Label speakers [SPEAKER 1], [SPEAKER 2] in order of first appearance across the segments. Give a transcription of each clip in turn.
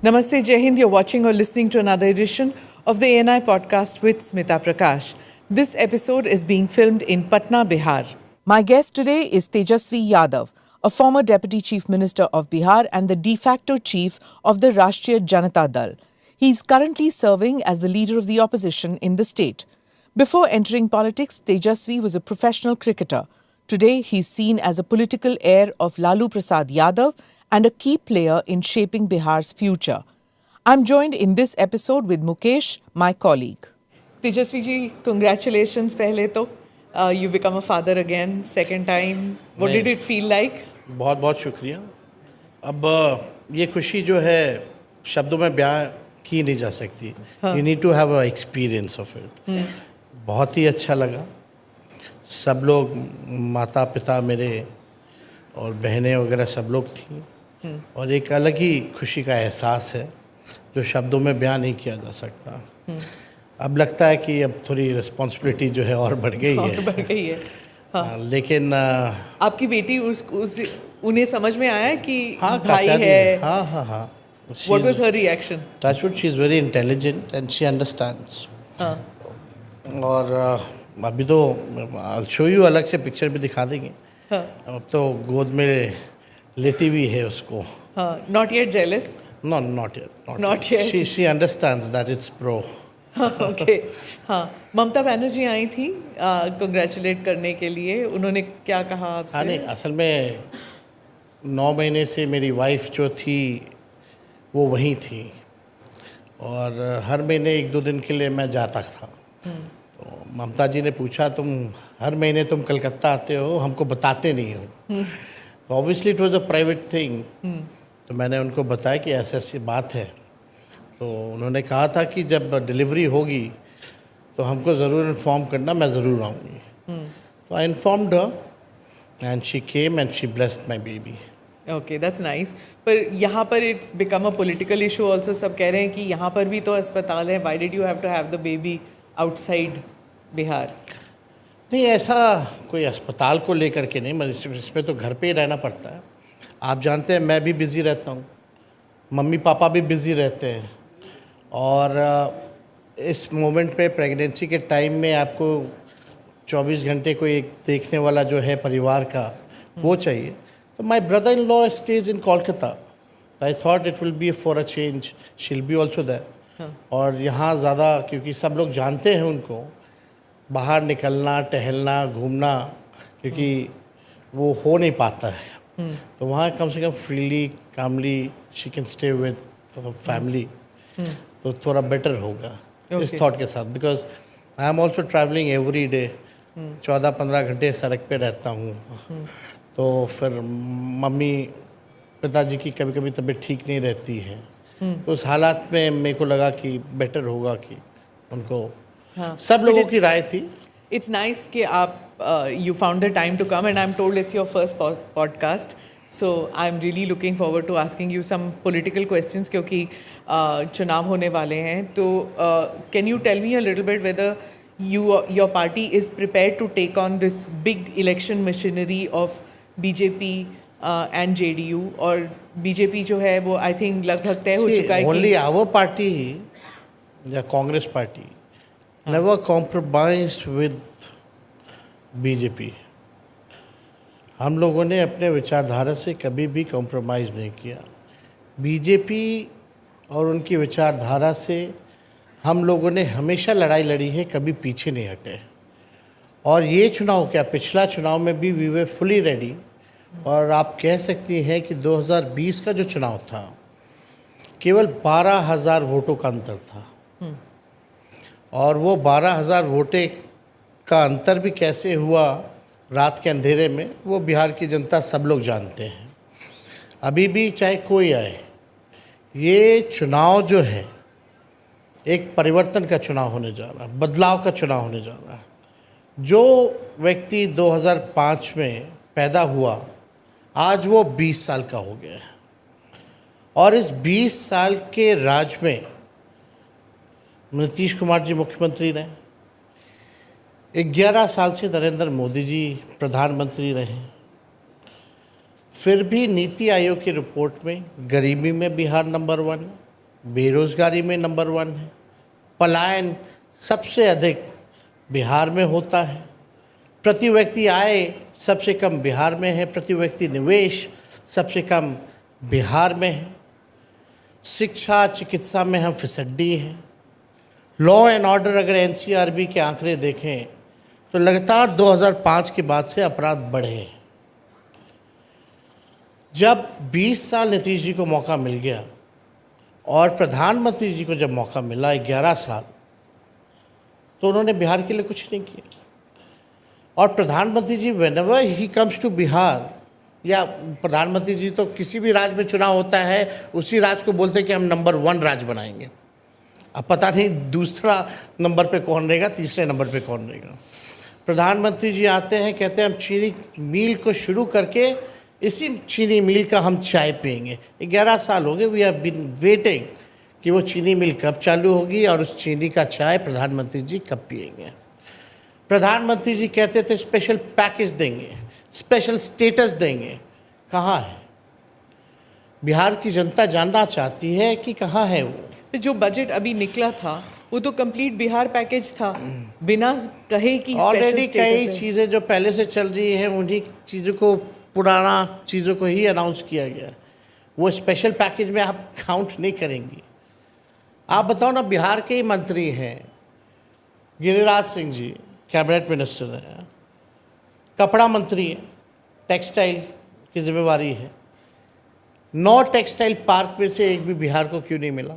[SPEAKER 1] Namaste, Jai Hind. You're watching or listening to another edition of the ANI podcast with Smita Prakash. This episode is being filmed in Patna, Bihar. My guest today is Tejasvi Yadav, a former Deputy Chief Minister of Bihar and the de facto chief of the Rashtriya Janata Dal. He is currently serving as the leader of the opposition in the state. Before entering politics, Tejasvi was a professional cricketer. Today, he is seen as a political heir of Lalu Prasad Yadav and a key player in shaping Bihar's future. I'm joined in this episode with Mukesh, my colleague. Tejasvi ji, congratulations pehle to. You become a father again, second time. What did it feel like?
[SPEAKER 2] बहुत बहुत शुक्रिया. अब ये खुशी जो है शब्दों में बयां की नहीं जा सकती. You need to have a experience of it. बहुत ही अच्छा लगा. सब लोग माता पिता मेरे और बहनें वगैरह सब लोग थी और एक अलग ही खुशी का एहसास है जो शब्दों में बयां नहीं किया जा सकता. अब लगता है कि अब थोड़ी रिस्पॉन्सिबिलिटी जो है और बढ़ गई है. हाँ. लेकिन
[SPEAKER 1] आपकी बेटी उन्हें समझ में आया कि भाई है.
[SPEAKER 2] हाँ.
[SPEAKER 1] What was her reaction?
[SPEAKER 2] Touchwood, she is very intelligent and she understands. और अभी तो I'll show you अलग से पिक्चर भी दिखा देंगे. अब तो गोद में लेती भी है उसको.
[SPEAKER 1] Not yet jealous?
[SPEAKER 2] No, not yet.
[SPEAKER 1] Not yet.
[SPEAKER 2] She understands that it's pro.
[SPEAKER 1] Okay. हाँ, ममता बनर्जी आई थी कंग्रेचुलेट करने के लिए. उन्होंने क्या कहा आपसे?
[SPEAKER 2] नहीं, असल में 9 महीने से मेरी वाइफ जो थी वो वहीं थी और हर महीने 1-2 दिन के लिए मैं जाता था. तो ममता जी ने पूछा तुम हर महीने तुम कलकत्ता आते हो, हमको बताते नहीं हो. तो obviously it was a private thing. तो मैंने उनको बताया कि ऐसी बात है. तो उन्होंने कहा था कि जब डिलीवरी होगी तो हमको ज़रूर इन्फॉर्म करना, मैं ज़रूर आऊँगी. तो I informed her and she came and she blessed my baby.
[SPEAKER 1] Okay, that's nice. पर यहाँ पर it's become a political issue also. सब कह रहे हैं कि यहाँ पर भी तो अस्पताल है. Why did you have to have the baby outside Bihar?
[SPEAKER 2] नहीं, ऐसा कोई अस्पताल को लेकर के नहीं, मतलब इसमें तो घर पे ही रहना पड़ता है. आप जानते हैं मैं भी बिज़ी रहता हूँ, मम्मी पापा भी बिज़ी रहते हैं और इस मोमेंट पे प्रेगनेंसी के टाइम में आपको 24 घंटे कोई एक देखने वाला जो है परिवार का वो चाहिए. तो my brother in law stage in Kolkata. I thought it will be for a change she will be also that. और यहाँ ज़्यादा क्योंकि सब लोग जानते हैं उनको, बाहर निकलना टहलना घूमना क्योंकि वो हो नहीं पाता है. तो वहाँ कम से कम freely calmly she can stay with family. तो थोड़ा बेटर होगा इस थॉट के साथ. Because I am also travelling every day. 14-15 घंटे सड़क पे रहता हूँ. तो फिर मम्मी पिताजी की कभी कभी तबीयत ठीक नहीं रहती है. तो उस हालात में मेरे को लगा कि बेटर होगा कि उनको सब लोगों की राय थी.
[SPEAKER 1] इट्स नाइस कि आप you found the time to come, and I'm told it's your first podcast, so I'm really looking forward to asking you some political questions क्योंकि चुनाव होने वाले हैं. तो can you tell me a little bit whether your party is prepared to take on this big election machinery of BJP and JDU? और BJP जो है वो I think लगभग तय हो चुका है कि
[SPEAKER 2] only our party, the Congress party, never compromised with BJP. हम लोगों ने अपने विचारधारा से कभी भी कॉम्प्रोमाइज़ नहीं किया. बीजेपी और उनकी विचारधारा से हम लोगों ने हमेशा लड़ाई लड़ी है, कभी पीछे नहीं हटे. और ये चुनाव क्या, पिछला चुनाव में भी वी वर फुली रेडी. और आप कह सकती हैं कि 2020 का जो चुनाव था केवल 12,000 वोटों का अंतर था. और वो 12,000 वोटे का अंतर भी कैसे हुआ रात के अंधेरे में, वो बिहार की जनता सब लोग जानते हैं. अभी भी चाहे कोई आए, ये चुनाव जो है एक परिवर्तन का चुनाव होने जा रहा है, बदलाव का चुनाव होने जा रहा है. जो व्यक्ति 2005 में पैदा हुआ आज वो 20 साल का हो गया है. और इस 20 साल के राज में नीतीश कुमार जी मुख्यमंत्री रहे, 11 साल से नरेंद्र मोदी जी प्रधानमंत्री रहे. फिर भी नीति आयोग की रिपोर्ट में गरीबी में बिहार नंबर 1, बेरोजगारी में नंबर 1 है, पलायन सबसे अधिक बिहार में होता है, प्रति व्यक्ति आय सबसे कम बिहार में है, प्रति व्यक्ति निवेश सबसे कम बिहार में है, शिक्षा चिकित्सा में हम फिसड्डी हैं, लॉ एंड ऑर्डर अगर एनसीआरबी के आंकड़े देखें तो लगातार 2005 के बाद से अपराध बढ़े हैं। जब 20 साल नीतीश जी को मौका मिल गया और प्रधानमंत्री जी को जब मौका मिला 11 साल, तो उन्होंने बिहार के लिए कुछ नहीं किया। और प्रधानमंत्री जी whenever he comes to Bihar, या प्रधानमंत्री जी तो किसी भी राज्य में चुनाव होता है उसी राज्य को बोलते हैं कि हम नंबर 1 राज्य बनाएंगे। अब पता नहीं दूसरा नंबर पे कौन रहेगा, तीसरे नंबर पे कौन रहेगा। प्रधानमंत्री जी आते हैं, कहते हैं हम चीनी मिल को शुरू करके इसी चीनी मिल का हम चाय पियेंगे। 11 साल हो गए, वी हैव बीन वेटिंग कि वो चीनी मिल कब चालू होगी और उस चीनी का चाय प्रधानमंत्री जी कब पियेंगे। प्रधानमंत्री जी कहते थे स्पेशल पैकेज देंगे, स्पेशल स्टेटस देंगे, कहाँ है? बिहार की जनता जानना चाहती है कि कहाँ है वो।
[SPEAKER 1] जो बजट अभी निकला था वो तो कंप्लीट बिहार पैकेज था, बिना कहे कि
[SPEAKER 2] ऑलरेडी कई चीज़ें जो पहले से चल रही हैं उन्हीं चीज़ों को, पुराना चीज़ों को ही अनाउंस किया गया। वो स्पेशल पैकेज में आप काउंट नहीं करेंगी। आप बताओ ना, बिहार के ही मंत्री हैं गिरिराज सिंह जी, कैबिनेट मिनिस्टर हैं, कपड़ा मंत्री है, टेक्सटाइल की जिम्मेवारी है, 9 टेक्सटाइल पार्क में से एक भी बिहार को क्यों नहीं मिला?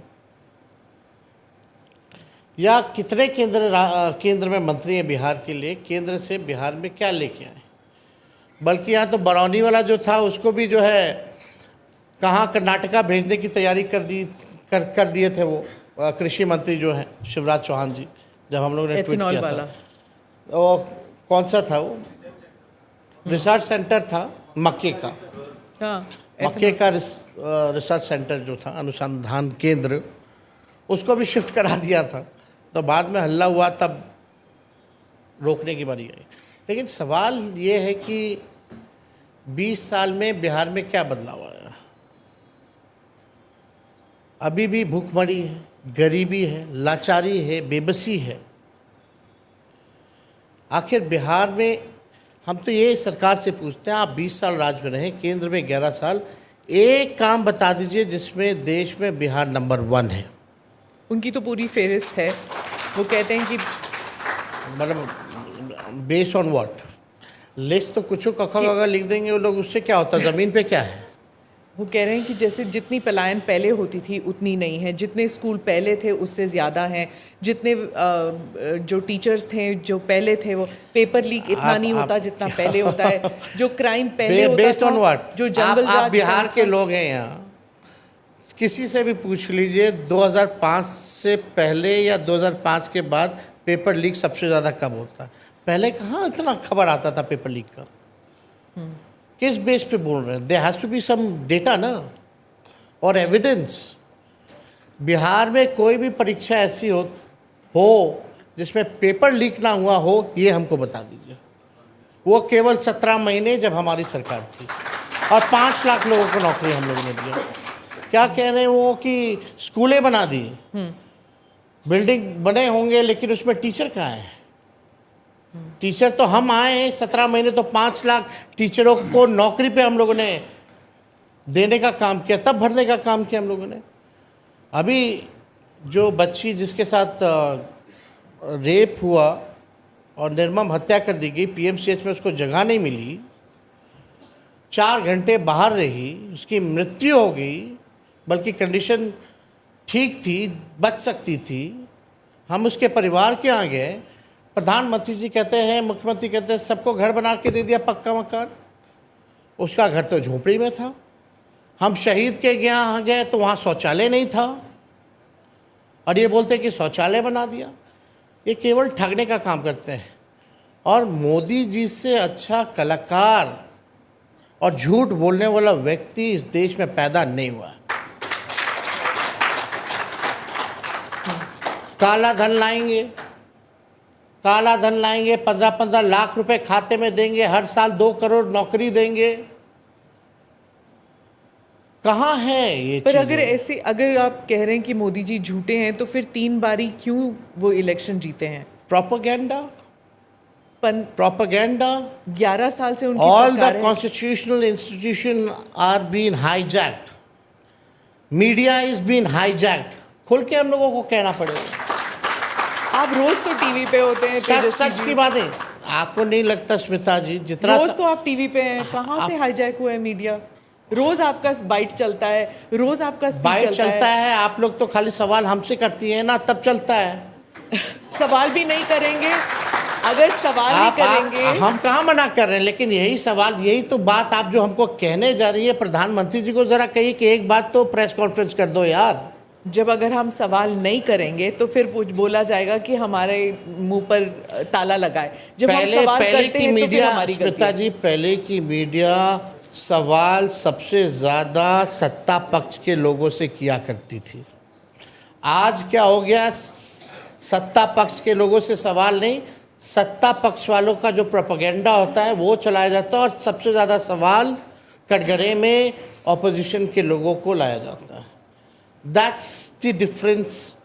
[SPEAKER 2] या कितने केंद्र में मंत्री हैं बिहार के लिए, केंद्र से बिहार में क्या लेके आए? बल्कि यहाँ तो बरौनी वाला जो था उसको भी जो है कहाँ कर्नाटका भेजने की तैयारी कर दिए थे वो कृषि मंत्री जो हैं शिवराज चौहान जी, जब हम लोगों ने ट्वीट किया था। वो कौन सा था वो? रिसर्च सेंटर था मक्के का।
[SPEAKER 1] हाँ,
[SPEAKER 2] मक्के का रिसर्च सेंटर जो था, अनुसंधान केंद्र, उसको भी शिफ्ट करा दिया था। तो बाद में हल्ला हुआ, तब रोकने की बारी आई। लेकिन सवाल ये है कि 20 साल में बिहार में क्या बदलाव आया? अभी भी भूखमरी है, गरीबी है, लाचारी है, बेबसी है। आखिर बिहार में हम तो ये सरकार से पूछते हैं, आप 20 साल राज में रहे, केंद्र में 11 साल, एक काम बता दीजिए जिसमें देश में बिहार नंबर 1 है।
[SPEAKER 1] उनकी तो पूरी फेहरिस्त है। वो कहते हैं कि
[SPEAKER 2] मतलब बेस्ड ऑन व्हाट? लिस्ट तो कुछ कखा लिख देंगे वो लोग, उससे क्या होता है? ज़मीन पे क्या है?
[SPEAKER 1] वो कह रहे हैं कि जैसे जितनी पलायन पहले होती थी उतनी नहीं है, जितने स्कूल पहले थे उससे ज़्यादा हैं, जितने जो टीचर्स थे जो पहले थे वो पेपर लीक इतना नहीं होता जितना पहले होता है, जो क्राइम पहले होता
[SPEAKER 2] बेस्ड ऑन व्हाट?
[SPEAKER 1] जो जंगल
[SPEAKER 2] आप बिहार के लोग हैं, यहाँ किसी से भी पूछ लीजिए 2005 से पहले या 2005 के बाद पेपर लीक सबसे ज़्यादा कब होता है? पहले कहाँ इतना खबर आता था पेपर लीक का? किस बेस पे बोल रहे हैं? There has to be some data ना, और एविडेंस। बिहार में कोई भी परीक्षा ऐसी हो जिसमें पेपर लीक ना हुआ हो, ये हमको बता दीजिए। वो केवल 17 महीने जब हमारी सरकार थी, और 5 लाख लोगों को नौकरी हम लोगों ने दिया। क्या कह रहे हैं वो कि स्कूलें बना दी, बिल्डिंग बने होंगे, लेकिन उसमें टीचर कहाँ है? टीचर तो हम आए हैं 17 महीने, तो 5 लाख टीचरों को नौकरी पे हम लोगों ने देने का काम किया, तब भरने का काम किया हम लोगों ने। अभी जो बच्ची जिसके साथ रेप हुआ और निर्मम हत्या कर दी गई, पीएमसीएच में उसको जगह नहीं मिली, 4 घंटे बाहर रही, उसकी मृत्यु हो गई, बल्कि कंडीशन ठीक थी, बच सकती थी। हम उसके परिवार के यहाँ गए, प्रधानमंत्री जी कहते हैं, मुख्यमंत्री कहते हैं सबको घर बना के दे दिया पक्का मकान, उसका घर तो झोपड़ी में था। हम शहीद के यहाँ गए तो वहाँ शौचालय नहीं था, और ये बोलते कि शौचालय बना दिया। ये केवल ठगने का काम करते हैं। और मोदी जी से अच्छा कलाकार और झूठ बोलने वाला व्यक्ति इस देश में पैदा नहीं हुआ। काला धन लाएंगे, काला धन लाएंगे, 15-15 लाख रुपए खाते में देंगे, हर साल 2 करोड़ नौकरी देंगे। कहाँ है ये
[SPEAKER 1] पर
[SPEAKER 2] चीज़ें?
[SPEAKER 1] अगर ऐसे, अगर आप कह रहे हैं कि मोदी जी झूठे हैं, तो फिर 3 बारी क्यों वो इलेक्शन जीते हैं?
[SPEAKER 2] प्रोपेगेंडा,
[SPEAKER 1] पन
[SPEAKER 2] प्रोपेगेंडा।
[SPEAKER 1] 11 साल से उनकी
[SPEAKER 2] All the
[SPEAKER 1] सरकार है।
[SPEAKER 2] constitutional institutions are being hijacked. Media is being hijacked. खुल के हम लोगों को कहना पड़ेगा।
[SPEAKER 1] आप रोज तो टीवी पे होते हैं
[SPEAKER 2] सच
[SPEAKER 1] तेजस्वी
[SPEAKER 2] सच
[SPEAKER 1] जी।
[SPEAKER 2] की बातें आपको नहीं लगता स्मिता जी? जितना
[SPEAKER 1] रोज तो आप टीवी पे हैं, कहाँ से हाईजैक हुआ है मीडिया? रोज आपका बाइट चलता है, रोज आपका स्पीच
[SPEAKER 2] बाइट चलता
[SPEAKER 1] है।
[SPEAKER 2] है, आप लोग तो खाली सवाल हमसे करती हैं ना, तब चलता है।
[SPEAKER 1] सवाल भी नहीं करेंगे, अगर सवाल नहीं करेंगे।
[SPEAKER 2] हम कहाँ मना कर रहे हैं, लेकिन यही सवाल, यही तो बात आप जो हमको कहने जा रही है, प्रधानमंत्री जी को जरा कहिए कि एक बात तो प्रेस कॉन्फ्रेंस कर दो यार।
[SPEAKER 1] जब अगर हम सवाल नहीं करेंगे तो फिर कुछ बोला जाएगा कि हमारे मुंह पर ताला लगा है। जब हम सवाल करते हैं तो फिर हमारी गलती
[SPEAKER 2] स्मिता
[SPEAKER 1] है।
[SPEAKER 2] जी, पहले की मीडिया सवाल सबसे ज़्यादा सत्ता पक्ष के लोगों से किया करती थी। आज क्या हो गया, सत्ता पक्ष के लोगों से सवाल नहीं, सत्ता पक्ष वालों का जो प्रोपेगेंडा होता है वो चलाया जाता है, और सबसे ज़्यादा सवाल कटघरे में ऑपोजिशन के लोगों को लाया जाता है। That's the difference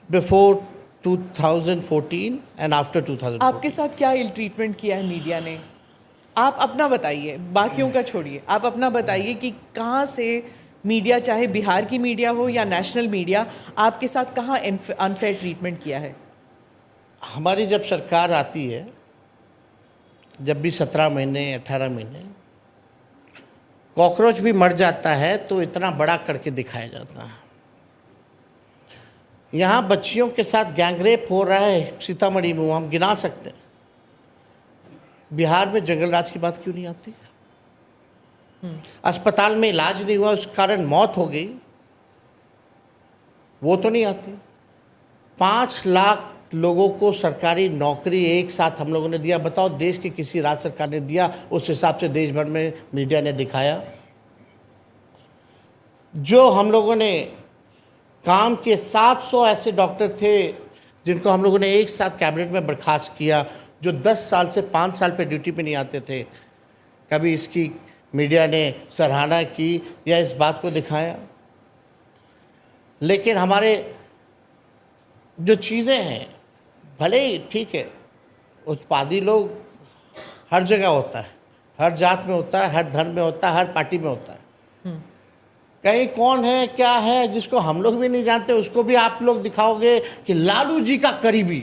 [SPEAKER 2] before 2014 and after 2014।
[SPEAKER 1] आपके साथ क्या इल ट्रीटमेंट किया है मीडिया ने? आप अपना बताइए, बाकियों का छोड़िए, आप अपना बताइए कि कहाँ से मीडिया, चाहे बिहार की मीडिया हो या नेशनल मीडिया, आपके साथ कहाँ अनफेयर ट्रीटमेंट किया है?
[SPEAKER 2] हमारी जब सरकार आती है, जब भी 17 महीने 18 महीने कॉकरोच भी मर जाता है तो इतना बड़ा करके दिखाया जाता है। यहाँ बच्चियों के साथ गैंगरेप हो रहा है सीतामढ़ी में, वो हम गिना सकते हैं। बिहार में जंगलराज की बात क्यों नहीं आती? अस्पताल में इलाज नहीं हुआ, उस कारण मौत हो गई, वो तो नहीं आती। 5 लाख लोगों को सरकारी नौकरी एक साथ हम लोगों ने दिया। बताओ, देश की किसी राज्य सरकार ने दिया? उस हिसाब से देश भर में मीडिया ने दिखाया। जो हम लोगों ने काम के 700 ऐसे डॉक्टर थे जिनको हम लोगों ने एक साथ कैबिनेट में बर्खास्त किया, जो 10 साल से 5 साल पे ड्यूटी पे नहीं आते थे। कभी इसकी मीडिया ने सराहना की या इस बात को दिखाया? लेकिन हमारे जो चीज़ें हैं, भले ही ठीक है, उत्पादी लोग हर जगह होता है, हर जात में होता है, हर धर्म में होता है, हर पार्टी में होता है। कहीं कौन है क्या है जिसको हम लोग भी नहीं जानते, उसको भी आप लोग दिखाओगे कि लालू जी का करीबी,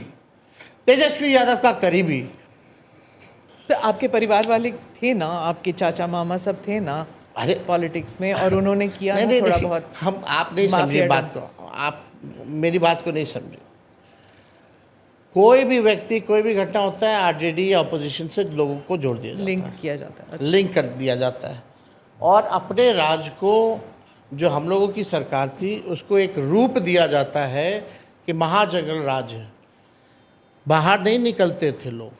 [SPEAKER 2] तेजस्वी यादव का करीबी।
[SPEAKER 1] तो आपके परिवार वाले थे ना, आपके चाचा मामा सब थे ना
[SPEAKER 2] अरे
[SPEAKER 1] पॉलिटिक्स में, और उन्होंने किया
[SPEAKER 2] नहीं,
[SPEAKER 1] ना
[SPEAKER 2] नहीं,
[SPEAKER 1] थोड़ा
[SPEAKER 2] नहीं,
[SPEAKER 1] बहुत।
[SPEAKER 2] हम आप नहीं समझे बात को, आप मेरी बात को नहीं समझे। कोई भी व्यक्ति, कोई भी घटना होता है, आरजेडी या अपोजिशन से लोगों को जोड़ दिया जाता है,
[SPEAKER 1] लिंक किया जाता है। अच्छा।
[SPEAKER 2] लिंक कर दिया जाता है, और अपने राज्य को, जो हम लोगों की सरकार थी, उसको एक रूप दिया जाता है कि महाजंगल राज है। बाहर नहीं निकलते थे लोग,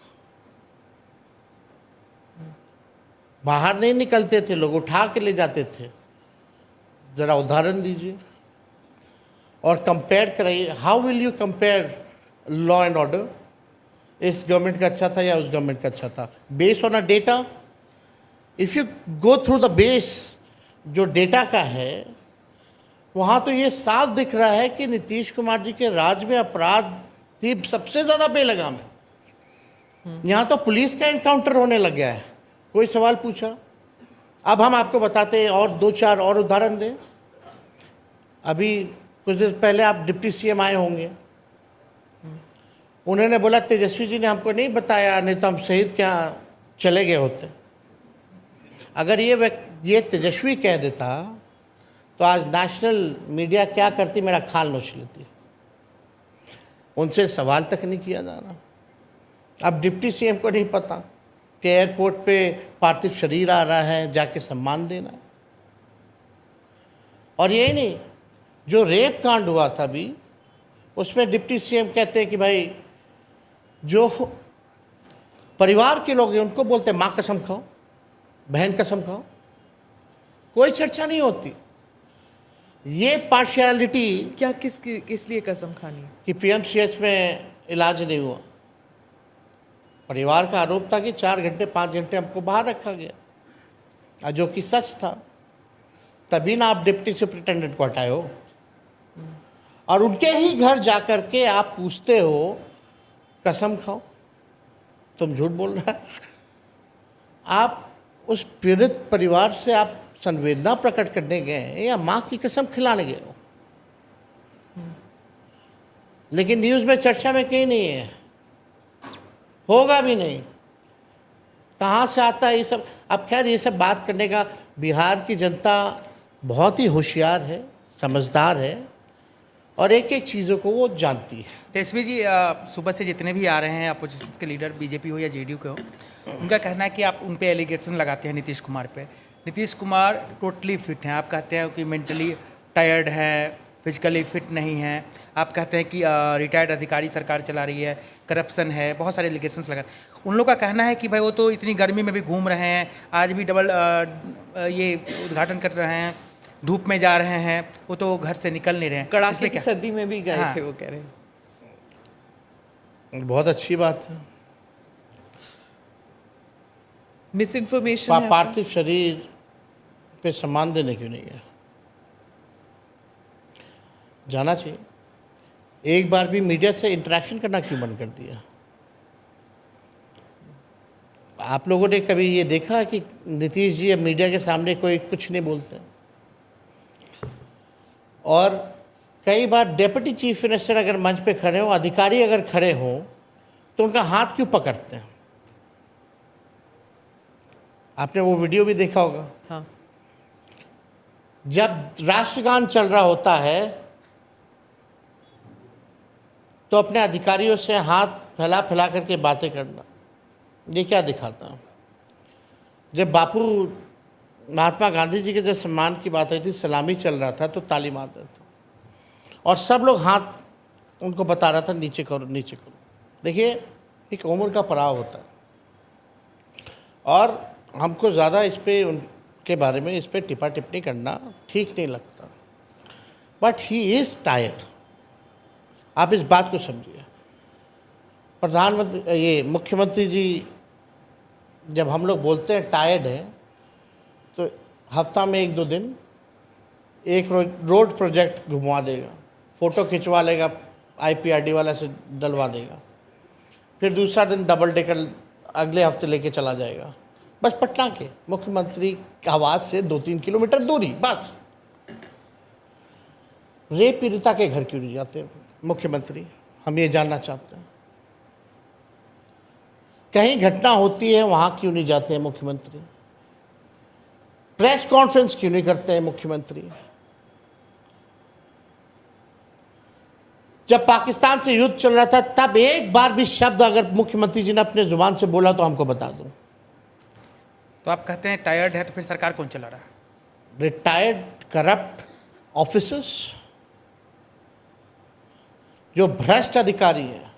[SPEAKER 2] बाहर नहीं निकलते थे लोग, उठा के ले जाते थे। ज़रा उदाहरण दीजिए और कंपेयर कराइए। How will you compare law and order? इस गवर्नमेंट का अच्छा था या उस गवर्नमेंट का अच्छा था? Based on a data. If you go through the base जो डेटा का है, वहाँ तो ये साफ दिख रहा है कि नीतीश कुमार जी के राज में अपराध की सबसे ज़्यादा बेलगाम है। यहाँ तो पुलिस का एनकाउंटर होने लग गया है। कोई सवाल पूछा? अब हम आपको बताते हैं, और 2-4 और उदाहरण दें। अभी कुछ दिन पहले आप डिप्टी सीएम आए होंगे, उन्होंने बोला तेजस्वी जी ने हमको नहीं बताया, नहीं तो हम शहीद क्या चले गए होते। अगर ये तेजस्वी कह देता तो आज नेशनल मीडिया क्या करती, मेरा खाल नोच लेती। उनसे सवाल तक नहीं किया जा रहा। अब डिप्टी सीएम को नहीं पता कि एयरपोर्ट पे पार्थिव शरीर आ रहा है, जाके सम्मान देना है। और यही नहीं, जो रेप कांड हुआ था अभी, उसमें डिप्टी सीएम कहते हैं कि भाई जो परिवार के लोग हैं उनको बोलते हैं माँ कसम खाओ, बहन कसम खाओ, कोई चर्चा नहीं होती। ये पार्शियलिटी
[SPEAKER 1] क्या किस लिए कसम खानी?
[SPEAKER 2] कि पीएमसीएच में इलाज नहीं हुआ। परिवार का आरोप था कि 4 घंटे 5 घंटे हमको बाहर रखा गया, जो कि सच था। तभी ना आप डिप्टी सुपरिटेंडेंट को हटाए हो। और उनके ही घर जा कर के आप पूछते हो, कसम खाओ तुम झूठ बोल रहा है। आप उस पीड़ित परिवार से आप संवेदना प्रकट करने गए हैं या माँ की कसम खिलाने गए हो? लेकिन न्यूज़ में चर्चा में कहीं नहीं है, होगा भी नहीं। कहाँ से आता है ये सब? अब खैर ये सब बात करने का, बिहार की जनता बहुत ही होशियार है, समझदार है और एक एक चीज़ों को वो जानती है।
[SPEAKER 3] तेजस्वी जी, सुबह से जितने भी आ रहे हैं अपोजिशन के लीडर, बीजेपी हो या जेडीयू के हो, उनका कहना है कि आप उन पे एलिगेशन लगाते हैं नीतीश कुमार पे। नीतीश कुमार टोटली फिट हैं, आप कहते हैं कि मेंटली टायर्ड है, फिजिकली फिट नहीं है। आप कहते हैं कि रिटायर्ड अधिकारी सरकार चला रही है, करप्शन है, बहुत सारे एलिगेशंस लगा। उन लोग का कहना है कि भाई वो तो इतनी गर्मी में भी घूम रहे हैं, आज भी डबल ये उद्घाटन कर रहे हैं, धूप में जा रहे हैं, वो तो घर से निकल नहीं रहे हैं।
[SPEAKER 1] कड़ाके की सर्दी में भी गए
[SPEAKER 3] हाँ।
[SPEAKER 1] थे वो कह रहे हैं।
[SPEAKER 2] बहुत अच्छी बात है।
[SPEAKER 1] मिस इन्फॉर्मेशन
[SPEAKER 2] पार्थिव शरीर पे सम्मान देने क्यों नहीं है? जाना चाहिए। एक बार भी मीडिया से इंटरेक्शन करना क्यों बंद कर दिया? आप लोगों ने कभी ये देखा कि नीतीश जी अब मीडिया के सामने कोई कुछ नहीं बोलते? और कई बार डिप्टी चीफ मिनिस्टर अगर मंच पे खड़े हों, अधिकारी अगर खड़े हों, तो उनका हाथ क्यों पकड़ते हैं? आपने वो वीडियो भी देखा होगा।
[SPEAKER 1] हाँ।
[SPEAKER 2] जब राष्ट्रगान चल रहा होता है तो अपने अधिकारियों से हाथ फैला फैला करके बातें करना, ये क्या दिखाता है? जब बापू महात्मा गांधी जी के जब सम्मान की बात आई थी, सलामी चल रहा था तो ताली मार रहे थे और सब लोग हाथ उनको बता रहा था नीचे करो नीचे करो। देखिए, एक उम्र का पड़ाव होता है और हमको ज़्यादा इस पर उनके बारे में इस पर टिप्पा टिप्पणी करना ठीक नहीं लगता। But he is tired. आप इस बात को समझिए। प्रधानमंत्री, ये मुख्यमंत्री जी, जब हम लोग बोलते हैं टायर्ड हैं, तो हफ्ता में 1-2 दिन एक रोड प्रोजेक्ट घुमवा देगा, फ़ोटो खिंचवा लेगा, IPRD वाला से डलवा देगा, फिर दूसरा दिन डबल डेकर अगले हफ्ते लेके चला जाएगा। बस पटना के मुख्यमंत्री आवास से 2-3 किलोमीटर दूरी बस। रेप पीड़िता के घर क्यों नहीं जाते मुख्यमंत्री? हम ये जानना चाहते हैं। कहीं घटना होती है वहाँ क्यों नहीं जाते हैं मुख्यमंत्री? प्रेस कॉन्फ्रेंस क्यों नहीं करते हैं मुख्यमंत्री? जब पाकिस्तान से युद्ध चल रहा था तब एक बार भी शब्द अगर मुख्यमंत्री जी ने अपने जुबान से बोला तो हमको बता दो।
[SPEAKER 3] तो आप कहते हैं टायर्ड है, तो फिर सरकार कौन चला रहा है?
[SPEAKER 2] रिटायर्ड करप्ट ऑफिसर्स, जो भ्रष्ट अधिकारी हैं।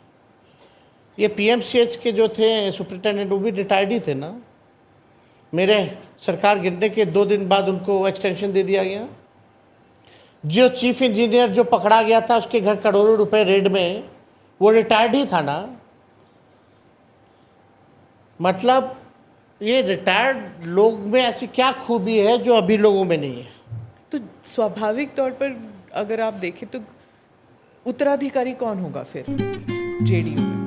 [SPEAKER 2] ये PMCH के जो थे सुपरिटेंडेंट, वो भी रिटायर्ड ही थे ना। मेरे सरकार गिरने के 2 दिन बाद उनको एक्सटेंशन दे दिया गया। जो चीफ इंजीनियर जो पकड़ा गया था उसके घर करोड़ों रुपए रेड में, वो रिटायर्ड ही था ना। मतलब ये रिटायर्ड लोग में ऐसी क्या खूबी है जो अभी लोगों में नहीं है?
[SPEAKER 1] तो स्वाभाविक तौर पर अगर आप देखें तो उत्तराधिकारी कौन होगा फिर जेडीयू में?